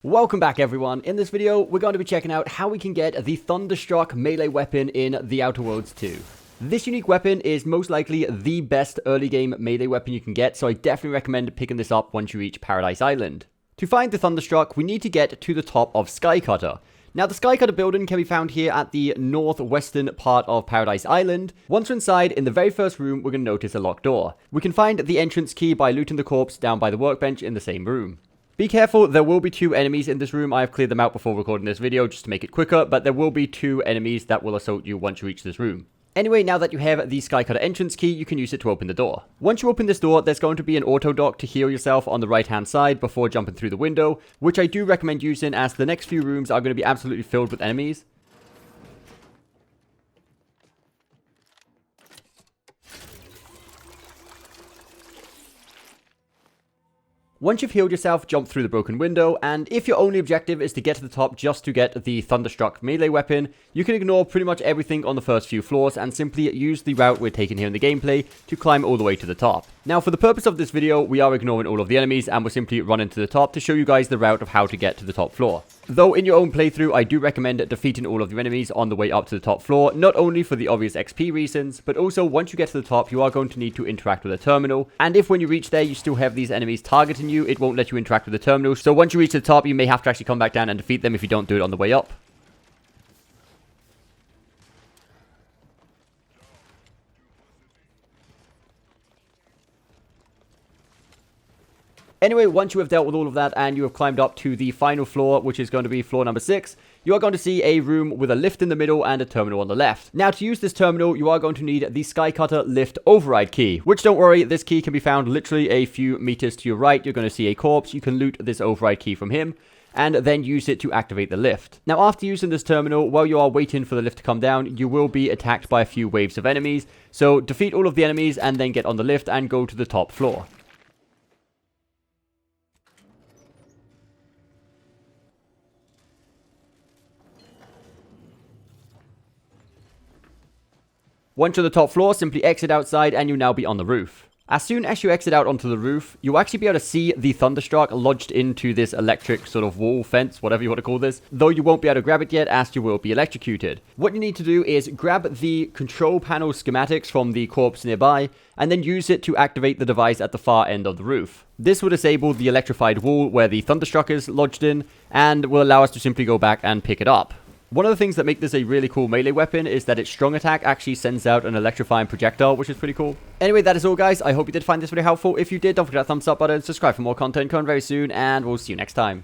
Welcome back everyone. In this video, we're going to be checking out how we can get the Thunderstruck melee weapon in The Outer Worlds 2. This unique weapon is most likely the best early game melee weapon you can get, so I definitely recommend picking this up once you reach Paradise Island. To find the Thunderstruck, we need to get to the top of Skycutter. Now the Skycutter building can be found here at the northwestern part of Paradise Island. Once we're inside, in the very first room, we're going to notice a locked door. We can find the entrance key by looting the corpse down by the workbench in the same room. Be careful, there will be two enemies in this room. I have cleared them out before recording this video just to make it quicker, but there will be two enemies that will assault you once you reach this room. Anyway, now that you have the Skycutter entrance key, you can use it to open the door. Once you open this door, there's going to be an auto dock to heal yourself on the right hand side before jumping through the window, which I do recommend using as the next few rooms are going to be absolutely filled with enemies. Once you've healed yourself, jump through the broken window, and if your only objective is to get to the top just to get the Thunderstruck melee weapon, you can ignore pretty much everything on the first few floors and simply use the route we're taking here in the gameplay to climb all the way to the top. Now for the purpose of this video, we are ignoring all of the enemies and we're simply running to the top to show you guys the route of how to get to the top floor. Though in your own playthrough, I do recommend defeating all of your enemies on the way up to the top floor, not only for the obvious XP reasons, but also once you get to the top, you are going to need to interact with a terminal, and if when you reach there you still have these enemies targeting you, it won't let you interact with the terminal, so once you reach the top, you may have to actually come back down and defeat them if you don't do it on the way up. Anyway, once you have dealt with all of that and you have climbed up to the final floor, which is going to be floor number 6, you are going to see a room with a lift in the middle and a terminal on the left. Now, to use this terminal, you are going to need the Skycutter lift override key, which, don't worry, this key can be found literally a few meters to your right. You're going to see a corpse. You can loot this override key from him and then use it to activate the lift. Now, after using this terminal, while you are waiting for the lift to come down, you will be attacked by a few waves of enemies. So defeat all of the enemies and then get on the lift and go to the top floor. Once you're on the top floor, simply exit outside and you'll now be on the roof. As soon as you exit out onto the roof, you'll actually be able to see the Thunderstruck lodged into this electric sort of wall, fence, whatever you want to call this, though you won't be able to grab it yet as you will be electrocuted. What you need to do is grab the control panel schematics from the corpse nearby and then use it to activate the device at the far end of the roof. This will disable the electrified wall where the Thunderstruck is lodged in and will allow us to simply go back and pick it up. One of the things that make this a really cool melee weapon is that its strong attack actually sends out an electrifying projectile, which is pretty cool. Anyway, that is all guys. I hope you did find this video helpful. If you did, don't forget that thumbs up button, subscribe for more content coming very soon, and we'll see you next time.